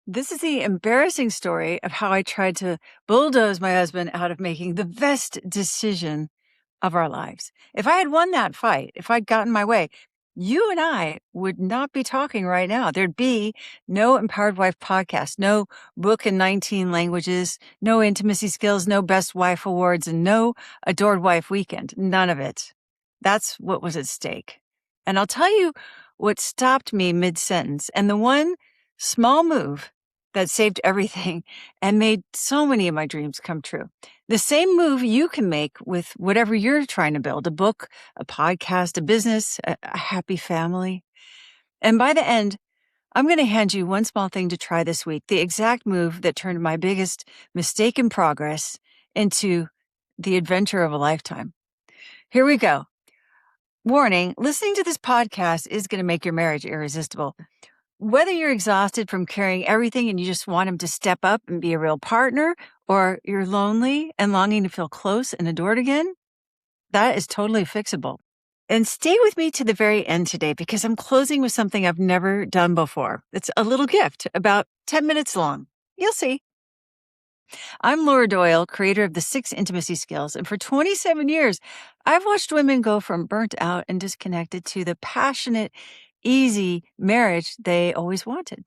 This is the embarrassing story of how I tried to bulldoze my husband out of making the best decision of our lives. If I had won that fight, if I'd gotten my way, you and I would not be talking right now. There'd be no Empowered Wife podcast, no book in 19 languages, no intimacy skills, no best wife awards, and no adored wife weekend. None of it. That's what was at stake. And I'll tell you what stopped me mid-sentence, and the one small move that saved everything and made so many of my dreams come true. The same move you can make with whatever you're trying to build, a book, a podcast, a business, a happy family. And by the end, I'm going to hand you one small thing to try this week, the exact move that turned my biggest mistake in progress into the adventure of a lifetime. Here we go. Warning, listening to this podcast is going to make your marriage irresistible. Whether you're exhausted from carrying everything and you just want him to step up and be a real partner, or you're lonely and longing to feel close and adored again, that is totally fixable. And stay with me to the very end today because I'm closing with something I've never done before. It's a little gift, about 10 minutes long. You'll see. I'm Laura Doyle, creator of the 6 Intimacy Skills, and for 27 years, I've watched women go from burnt out and disconnected to the passionate, easy marriage they always wanted.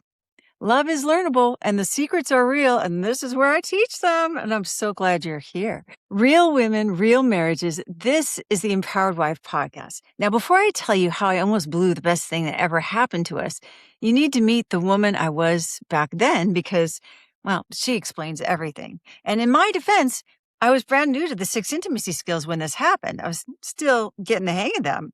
Love is learnable and the secrets are real, and this is where I teach them, and I'm so glad you're here. Real women, real marriages. This is the Empowered Wife podcast. Now, before I tell you how I almost blew the best thing that ever happened to us, you need to meet the woman I was back then because, well, she explains everything. And in my defense, I was brand new to the 6 intimacy skills when this happened. I was still getting the hang of them.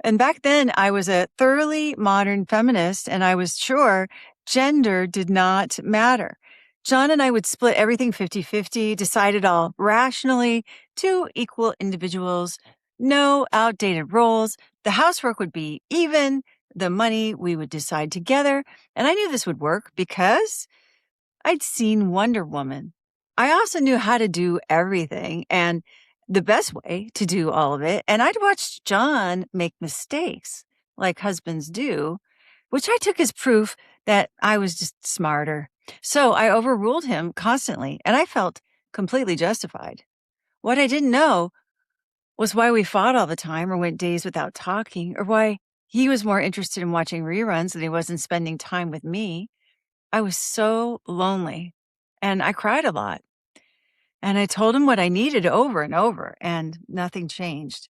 And back then, I was a thoroughly modern feminist, and I was sure gender did not matter. John and I would split everything 50-50, decide it all rationally, 2 equal individuals, no outdated roles. The housework would be even, the money we would decide together. And I knew this would work because I'd seen Wonder Woman. I also knew how to do everything and the best way to do all of it. And I'd watched John make mistakes like husbands do, which I took as proof that I was just smarter. So I overruled him constantly, and I felt completely justified. What I didn't know was why we fought all the time or went days without talking, or why he was more interested in watching reruns than he was in spending time with me. I was so lonely, and I cried a lot. And I told him what I needed over and over, and nothing changed.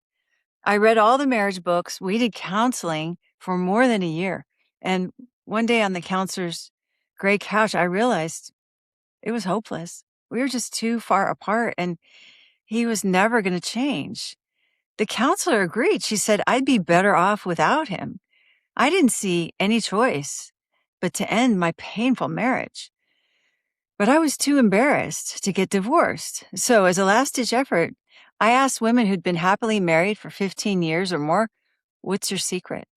I read all the marriage books. We did counseling for more than a year. And one day on the counselor's gray couch, I realized it was hopeless. We were just too far apart, and he was never going to change. The counselor agreed. She said I'd be better off without him. I didn't see any choice but to end my painful marriage. But I was too embarrassed to get divorced. So as a last-ditch effort, I asked women who'd been happily married for 15 years or more, what's your secret?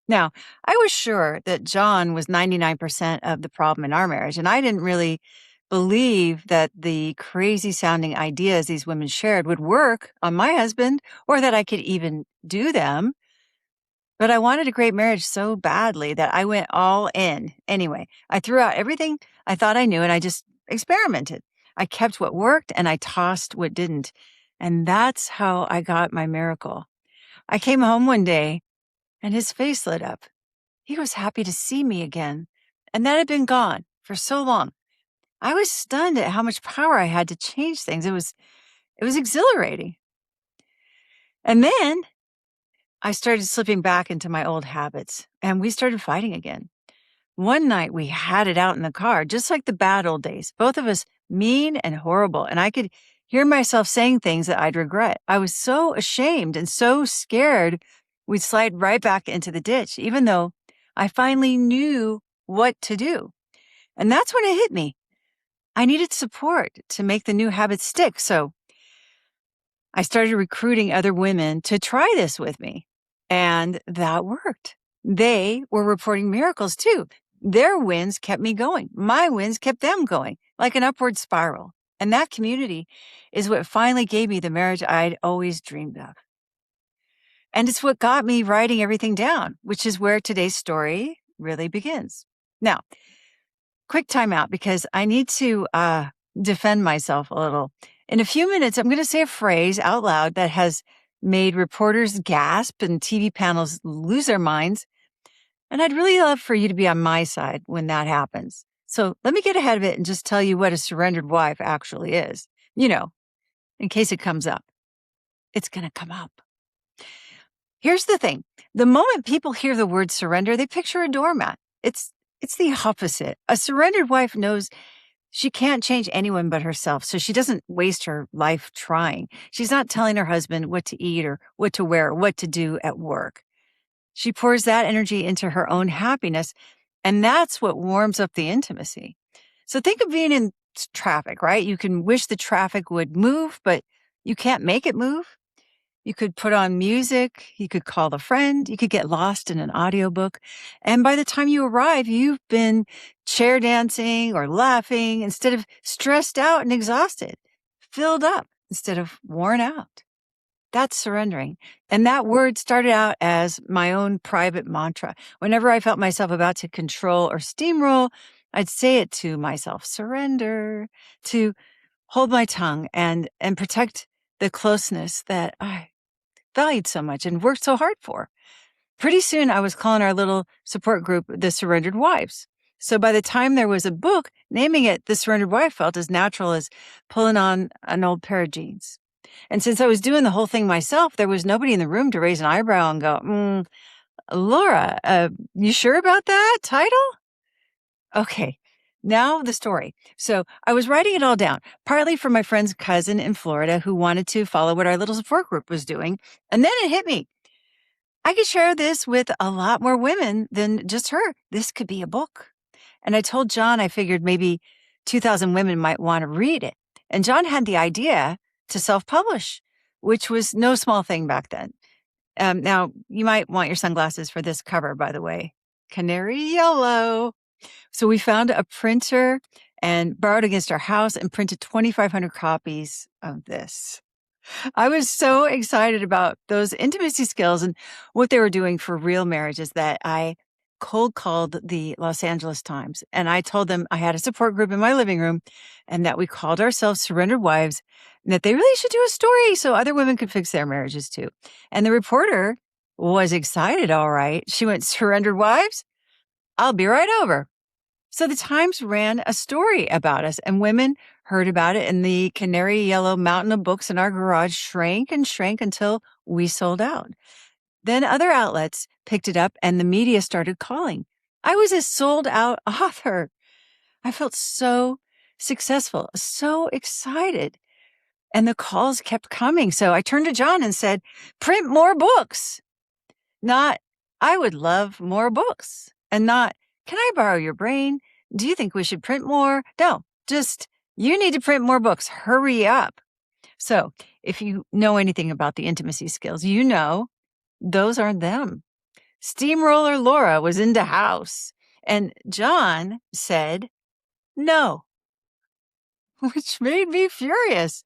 Now, I was sure that John was 99% of the problem in our marriage, and I didn't really believe that the crazy-sounding ideas these women shared would work on my husband or that I could even do them. But I wanted a great marriage so badly that I went all in. Anyway, I threw out everything I thought I knew and I just experimented. I kept what worked and I tossed what didn't. And that's how I got my miracle. I came home one day and his face lit up. He was happy to see me again. And that had been gone for so long. I was stunned at how much power I had to change things. It was exhilarating. And then I started slipping back into my old habits, and we started fighting again. One night, we had it out in the car, just like the bad old days, both of us mean and horrible, and I could hear myself saying things that I'd regret. I was so ashamed and so scared we'd slide right back into the ditch, even though I finally knew what to do. And that's when it hit me. I needed support to make the new habits stick, so I started recruiting other women to try this with me. And that worked. They were reporting miracles too. Their wins kept me going. My wins kept them going, like an upward spiral. And that community is what finally gave me the marriage I'd always dreamed of. And it's what got me writing everything down, which is where today's story really begins. Now, quick timeout because I need to defend myself a little. In a few minutes, I'm going to say a phrase out loud that has made reporters gasp and TV panels lose their minds. And I'd really love for you to be on my side when that happens. So let me get ahead of it and just tell you what a surrendered wife actually is. You know, in case it comes up. It's going to come up. Here's the thing. The moment people hear the word surrender, they picture a doormat. It's the opposite. A surrendered wife knows she can't change anyone but herself, so she doesn't waste her life trying. She's not telling her husband what to eat or what to wear or what to do at work. She pours that energy into her own happiness, and that's what warms up the intimacy. So think of being in traffic, right? You can wish the traffic would move, but you can't make it move. You could put on music, you could call a friend, you could get lost in an audiobook. And by the time you arrive, you've been chair dancing or laughing instead of stressed out and exhausted, filled up instead of worn out. That's surrendering. And that word started out as my own private mantra. Whenever I felt myself about to control or steamroll, I'd say it to myself, surrender, to hold my tongue and protect the closeness that I valued so much and worked so hard for. Pretty soon, I was calling our little support group the Surrendered Wives. So by the time there was a book, naming it The Surrendered Wife felt as natural as pulling on an old pair of jeans. And since I was doing the whole thing myself, there was nobody in the room to raise an eyebrow and go, Laura, you sure about that title? Okay, now the story. So I was writing it all down, partly for my friend's cousin in Florida who wanted to follow what our little support group was doing. And then it hit me. I could share this with a lot more women than just her. This could be a book. And I told John I figured maybe 2,000 women might want to read it. And John had the idea to self-publish, which was no small thing back then. Now, you might want your sunglasses for this cover, by the way. Canary yellow. So we found a printer and borrowed against our house and printed 2,500 copies of this. I was so excited about those intimacy skills and what they were doing for real marriages that I cold called the Los Angeles Times. And I told them I had a support group in my living room and that we called ourselves Surrendered Wives and that they really should do a story so other women could fix their marriages too. And the reporter was excited, all right. She went, Surrendered Wives? I'll be right over. So the Times ran a story about us, and women heard about it, and the canary yellow mountain of books in our garage shrank and shrank until we sold out. Then other outlets picked it up, and the media started calling. I was a sold-out author. I felt so successful, so excited, and the calls kept coming. So I turned to John and said, print more books. Not, I would love more books, and not, can I borrow your brain? Do you think we should print more? No, just, you need to print more books. Hurry up. So if you know anything about the intimacy skills, you know those aren't them. Steamroller Laura was into house, and John said no, which made me furious.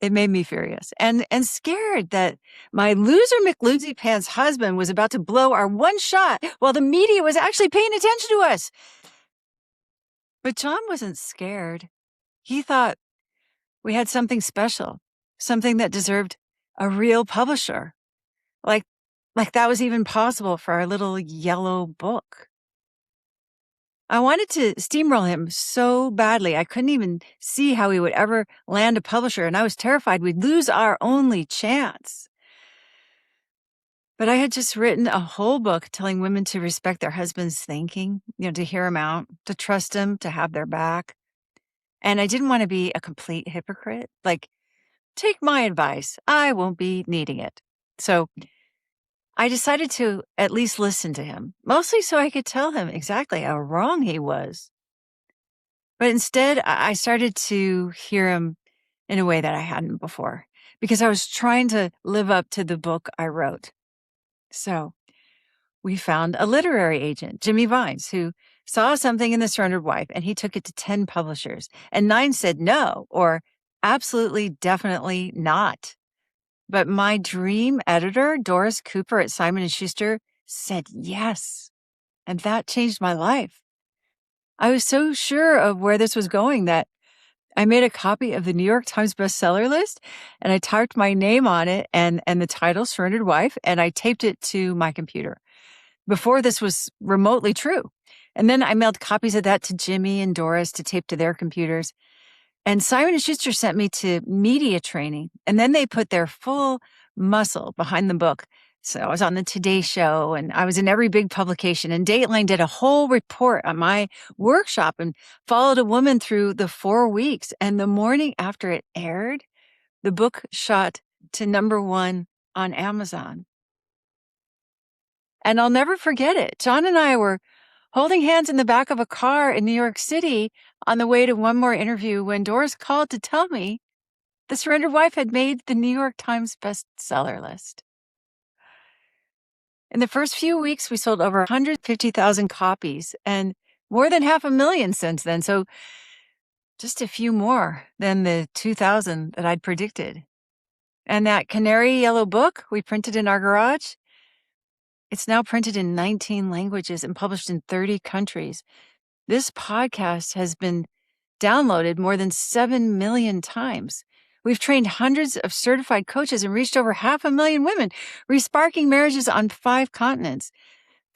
It made me furious and scared that my loser McLoosey Pants husband was about to blow our one shot while the media was actually paying attention to us. But John wasn't scared. He thought we had something special, something that deserved a real publisher. Like that was even possible for our little yellow book. I wanted to steamroll him so badly. I couldn't even see how he would ever land a publisher, and I was terrified we'd lose our only chance. But I had just written a whole book telling women to respect their husband's thinking, to hear him out, to trust him, to have their back. And I didn't want to be a complete hypocrite. Like, take my advice. I won't be needing it. So I decided to at least listen to him, mostly so I could tell him exactly how wrong he was. But instead, I started to hear him in a way that I hadn't before, because I was trying to live up to the book I wrote. So we found a literary agent, Jimmy Vines, who saw something in The Surrendered Wife, and he took it to 10 publishers, and 9 said no, or absolutely, definitely not. But my dream editor, Doris Cooper at Simon & Schuster, said yes. And that changed my life. I was so sure of where this was going that I made a copy of the New York Times bestseller list, and I typed my name on it and the title, Surrendered Wife, and I taped it to my computer before this was remotely true. And then I mailed copies of that to Jimmy and Doris to tape to their computers. And Simon & Schuster sent me to media training, and then they put their full muscle behind the book. So I was on the Today Show, and I was in every big publication, and Dateline did a whole report on my workshop and followed a woman through the 4 weeks. And the morning after it aired, the book shot to #1 on Amazon. And I'll never forget it. John and I were holding hands in the back of a car in New York City on the way to one more interview when Doris called to tell me The Surrendered Wife had made the New York Times bestseller list. In the first few weeks, we sold over 150,000 copies and more than 500,000 since then. So just a few more than the 2,000 that I'd predicted. And that canary yellow book we printed in our garage, it's now printed in 19 languages and published in 30 countries. This podcast has been downloaded more than 7 million times. We've trained hundreds of certified coaches and reached over 500,000 women, resparking marriages on 5 continents.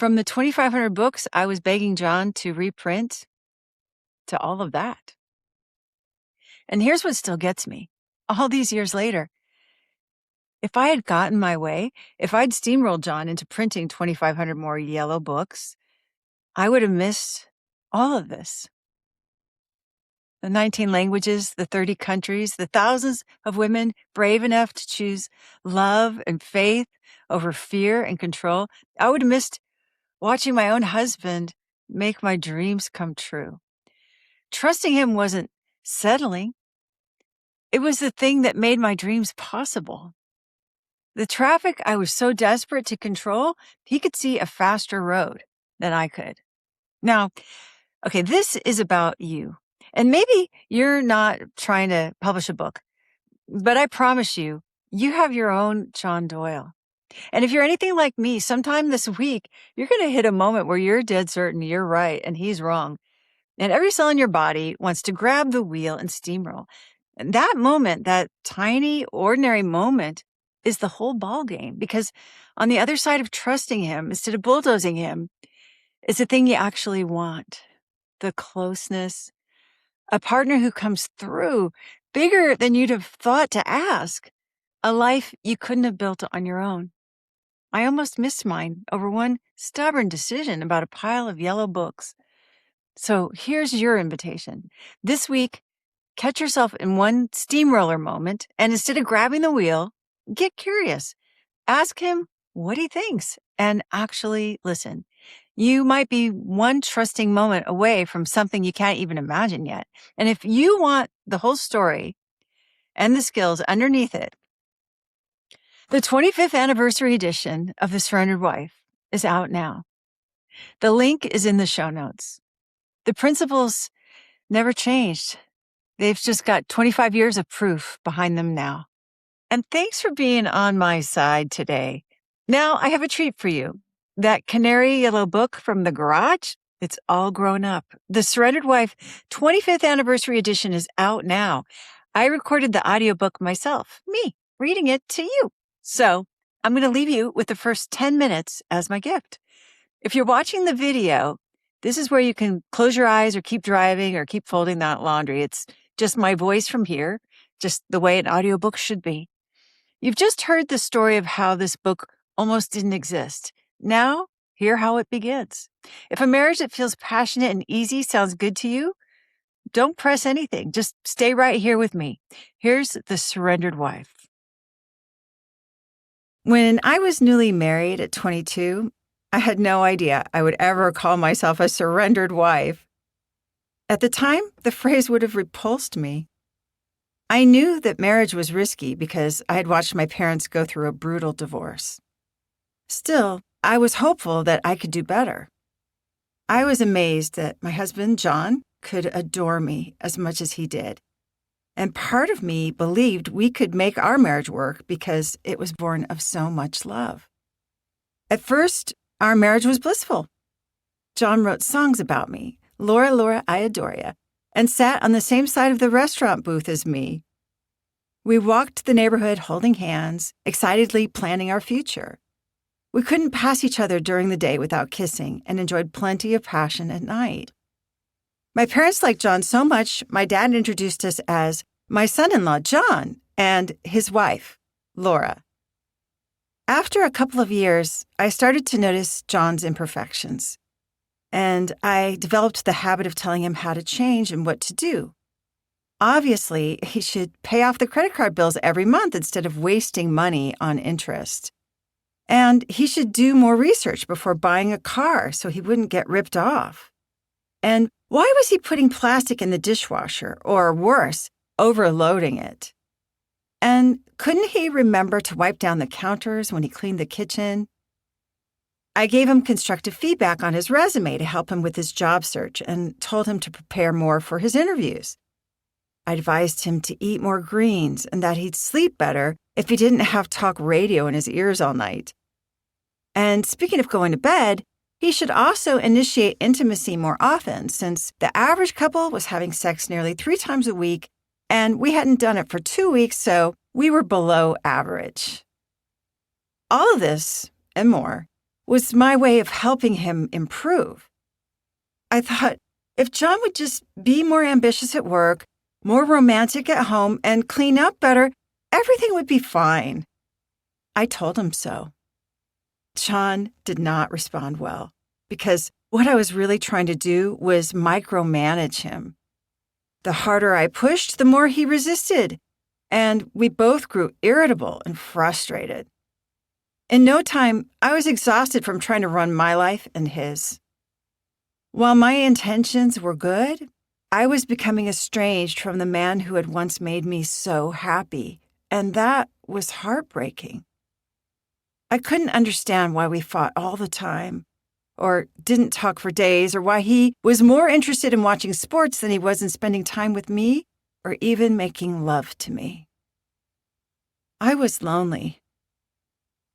From the 2,500 books I was begging John to reprint to all of that. And here's what still gets me. All these years later, if I had gotten my way, if I'd steamrolled John into printing 2,500 more yellow books, I would have missed all of this. The 19 languages, the 30 countries, the thousands of women brave enough to choose love and faith over fear and control. I would have missed watching my own husband make my dreams come true. Trusting him wasn't settling. It was the thing that made my dreams possible. The traffic I was so desperate to control, he could see a faster road than I could. Now, okay, this is about you. And maybe you're not trying to publish a book, but I promise you, you have your own John Doyle. And if you're anything like me, sometime this week, you're going to hit a moment where you're dead certain you're right and he's wrong. And every cell in your body wants to grab the wheel and steamroll. And that moment, that tiny, ordinary moment, is the whole ball game. Because on the other side of trusting him, instead of bulldozing him, is the thing you actually want. The closeness, a partner who comes through bigger than you'd have thought to ask, a life you couldn't have built on your own. I almost missed mine over one stubborn decision about a pile of yellow books. So here's your invitation. This week, catch yourself in one steamroller moment, and instead of grabbing the wheel, get curious. Ask him what he thinks and actually listen. You might be one trusting moment away from something you can't even imagine yet. And if you want the whole story and the skills underneath it, the 25th anniversary edition of The Surrendered Wife is out now. The link is in the show notes. The principles never changed. They've just got 25 years of proof behind them now. And thanks for being on my side today. Now I have a treat for you. That canary yellow book from the garage, it's all grown up. The Surrendered Wife 25th anniversary edition is out now. I recorded the audiobook myself, me reading it to you. So I'm going to leave you with the first 10 minutes as my gift. If you're watching the video, this is where you can close your eyes or keep driving or keep folding that laundry. It's just my voice from here, just the way an audiobook should be. You've just heard the story of how this book almost didn't exist. Now, hear how it begins. If a marriage that feels passionate and easy sounds good to you, don't press anything. Just stay right here with me. Here's The Surrendered Wife. When I was newly married at 22, I had no idea I would ever call myself a surrendered wife. At the time, the phrase would have repulsed me. I knew that marriage was risky because I had watched my parents go through a brutal divorce. Still, I was hopeful that I could do better. I was amazed that my husband, John, could adore me as much as he did. And part of me believed we could make our marriage work because it was born of so much love. At first, our marriage was blissful. John wrote songs about me, Laura, I adore ya, and sat on the same side of the restaurant booth as me. We walked the neighborhood holding hands, excitedly planning our future. We couldn't pass each other during the day without kissing and enjoyed plenty of passion at night. My parents liked John so much, my dad introduced us as my son-in-law, John, and his wife, Laura. After a couple of years, I started to notice John's imperfections, and I developed the habit of telling him how to change and what to do. Obviously, he should pay off the credit card bills every month instead of wasting money on interest. And he should do more research before buying a car so he wouldn't get ripped off. And why was he putting plastic in the dishwasher, or worse, overloading it? And couldn't he remember to wipe down the counters when he cleaned the kitchen? I gave him constructive feedback on his resume to help him with his job search and told him to prepare more for his interviews. I advised him to eat more greens and that he'd sleep better if he didn't have talk radio in his ears all night. And speaking of going to bed, he should also initiate intimacy more often, since the average couple was having sex nearly 3 times a week, and we hadn't done it for 2 weeks, so we were below average. All of this, and more, was my way of helping him improve. I thought, if John would just be more ambitious at work, more romantic at home, and clean up better, everything would be fine. I told him so. John did not respond well, because what I was really trying to do was micromanage him. The harder I pushed, the more he resisted, and we both grew irritable and frustrated. In no time, I was exhausted from trying to run my life and his. While my intentions were good, I was becoming estranged from the man who had once made me so happy, and that was heartbreaking. I couldn't understand why we fought all the time, or didn't talk for days, or why he was more interested in watching sports than he was in spending time with me, or even making love to me. I was lonely.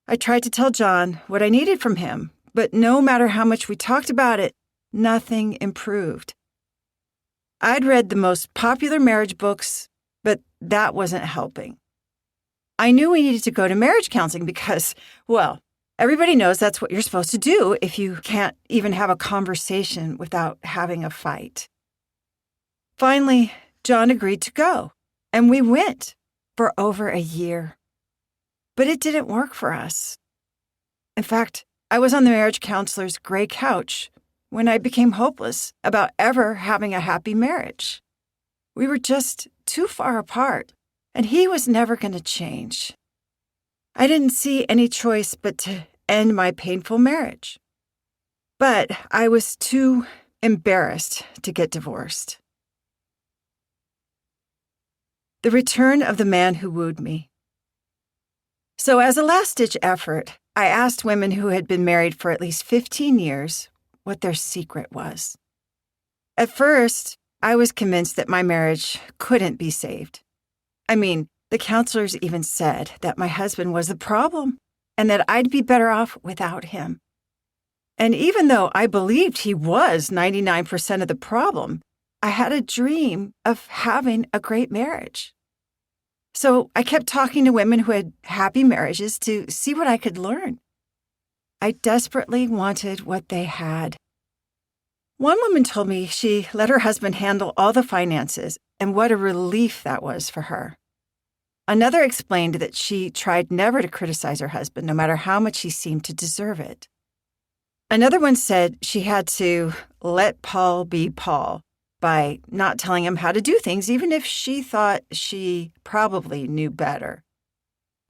I tried to tell John what I needed from him, but no matter how much we talked about it, nothing improved. I'd read the most popular marriage books, but that wasn't helping. I knew we needed to go to marriage counseling because, well, everybody knows that's what you're supposed to do if you can't even have a conversation without having a fight. Finally, John agreed to go, and we went for over a year. But it didn't work for us. In fact, I was on the marriage counselor's gray couch when I became hopeless about ever having a happy marriage. We were just too far apart, and he was never going to change. I didn't see any choice but to end my painful marriage. But I was too embarrassed to get divorced. The return of the man who wooed me. So as a last-ditch effort, I asked women who had been married for at least 15 years what their secret was. At first, I was convinced that my marriage couldn't be saved. I mean, the counselors even said that my husband was the problem and that I'd be better off without him. And even though I believed he was 99% of the problem, I had a dream of having a great marriage. So I kept talking to women who had happy marriages to see what I could learn. I desperately wanted what they had. One woman told me she let her husband handle all the finances and what a relief that was for her. Another explained that she tried never to criticize her husband, no matter how much he seemed to deserve it. Another one said she had to let Paul be Paul by not telling him how to do things, even if she thought she probably knew better.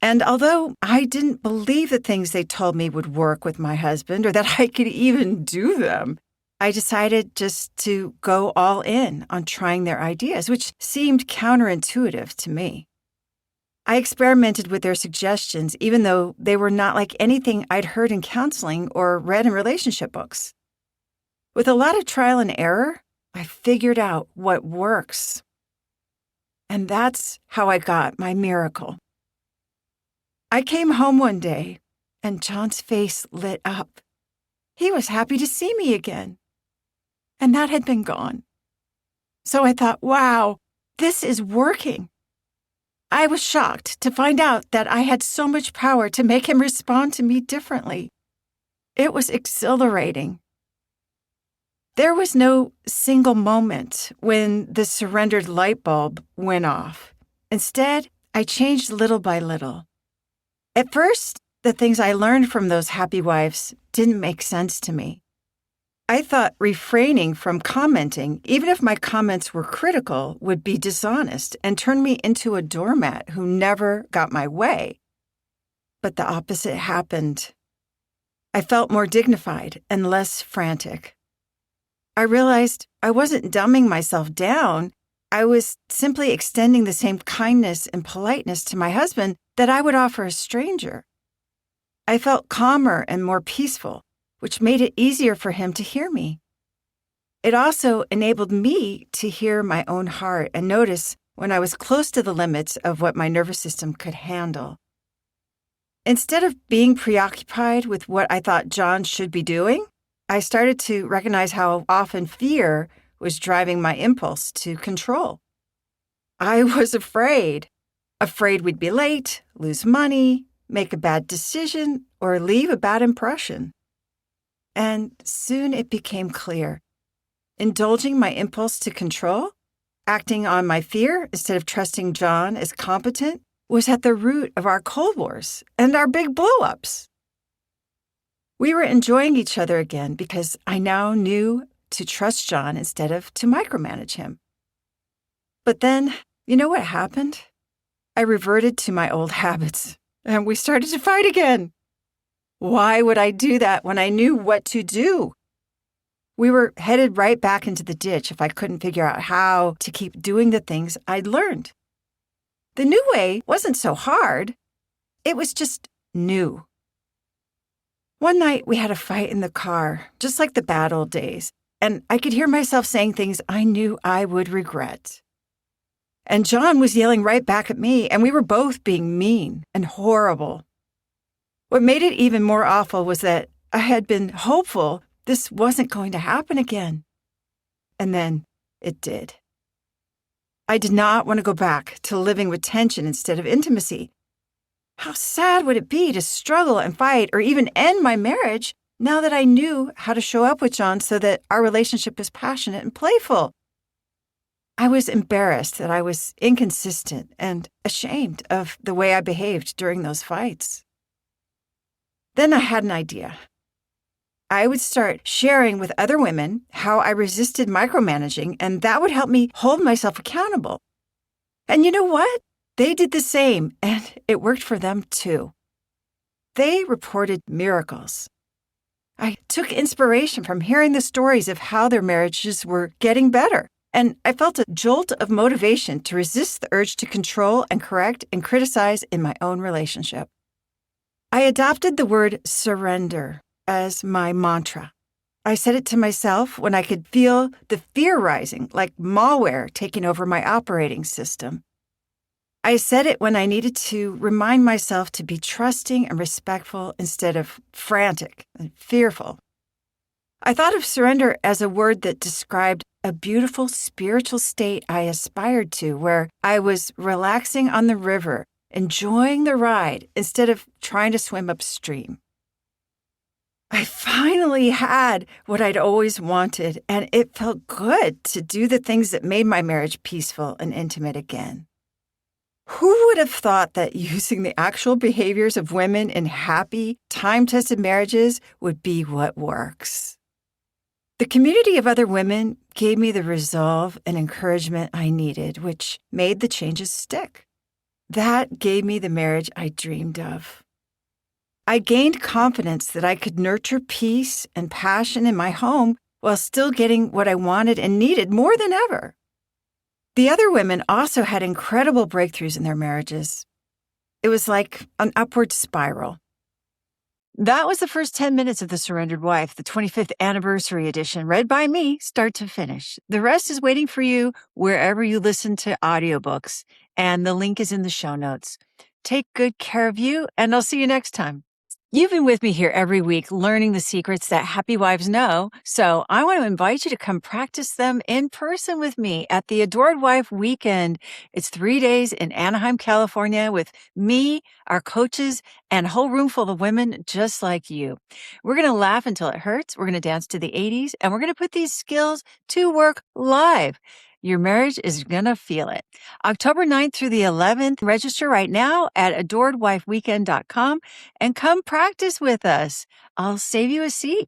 And although I didn't believe the things they told me would work with my husband or that I could even do them, I decided just to go all in on trying their ideas, which seemed counterintuitive to me. I experimented with their suggestions, even though they were not like anything I'd heard in counseling or read in relationship books. With a lot of trial and error, I figured out what works. And that's how I got my miracle. I came home one day, and John's face lit up. He was happy to see me again. and that had been gone. So I thought, wow, this is working. I was shocked to find out that I had so much power to make him respond to me differently. It was exhilarating. There was no single moment when the surrendered light bulb went off. Instead, I changed little by little. At first, the things I learned from those happy wives didn't make sense to me. I thought refraining from commenting, even if my comments were critical, would be dishonest and turn me into a doormat who never got my way. But the opposite happened. I felt more dignified and less frantic. I realized I wasn't dumbing myself down. I was simply extending the same kindness and politeness to my husband that I would offer a stranger. I felt calmer and more peaceful, which made it easier for him to hear me. It also enabled me to hear my own heart and notice when I was close to the limits of what my nervous system could handle. Instead of being preoccupied with what I thought John should be doing, I started to recognize how often fear was driving my impulse to control. I was afraid we'd be late, lose money, make a bad decision, or leave a bad impression. And soon it became clear. Indulging my impulse to control, acting on my fear instead of trusting John as competent, was at the root of our Cold Wars and our big blow-ups. We were enjoying each other again because I now knew to trust John instead of to micromanage him. But then, you know what happened? I reverted to my old habits, and we started to fight again. Why would I do that when I knew what to do? We were headed right back into the ditch if I couldn't figure out how to keep doing the things I'd learned. The new way wasn't so hard. It was just new. One night we had a fight in the car, just like the bad old days, and I could hear myself saying things I knew I would regret. And John was yelling right back at me, and we were both being mean and horrible. What made it even more awful was that I had been hopeful this wasn't going to happen again. And then it did. I did not want to go back to living with tension instead of intimacy. How sad would it be to struggle and fight or even end my marriage now that I knew how to show up with John so that our relationship was passionate and playful? I was embarrassed that I was inconsistent and ashamed of the way I behaved during those fights. Then I had an idea. I would start sharing with other women how I resisted micromanaging, and that would help me hold myself accountable. And you know what? They did the same, and it worked for them too. They reported miracles. I took inspiration from hearing the stories of how their marriages were getting better, and I felt a jolt of motivation to resist the urge to control and correct and criticize in my own relationship. I adopted the word surrender as my mantra. I said it to myself when I could feel the fear rising, like malware taking over my operating system. I said it when I needed to remind myself to be trusting and respectful instead of frantic and fearful. I thought of surrender as a word that described a beautiful spiritual state I aspired to, where I was relaxing on the river, enjoying the ride instead of trying to swim upstream. I finally had what I'd always wanted, and it felt good to do the things that made my marriage peaceful and intimate again. Who would have thought that using the actual behaviors of women in happy, time-tested marriages would be what works? The community of other women gave me the resolve and encouragement I needed, which made the changes stick. That gave me the marriage I dreamed of. I gained confidence that I could nurture peace and passion in my home while still getting what I wanted and needed more than ever. The other women also had incredible breakthroughs in their marriages. It was like an upward spiral. That was the first 10 minutes of The Surrendered Wife, the 25th anniversary edition, read by me, start to finish. The rest is waiting for you wherever you listen to audiobooks, and the link is in the show notes. Take good care of you, and I'll see you next time. You've been with me here every week learning the secrets that happy wives know. So I want to invite you to come practice them in person with me at the Adored Wife Weekend. It's 3 days in Anaheim, California with me, our coaches, and a whole room full of women just like you. We're going to laugh until it hurts. We're going to dance to the 80s, and we're going to put these skills to work live. Your marriage is going to feel it. October 9th through the 11th. Register right now at adoredwifeweekend.com and come practice with us. I'll save you a seat.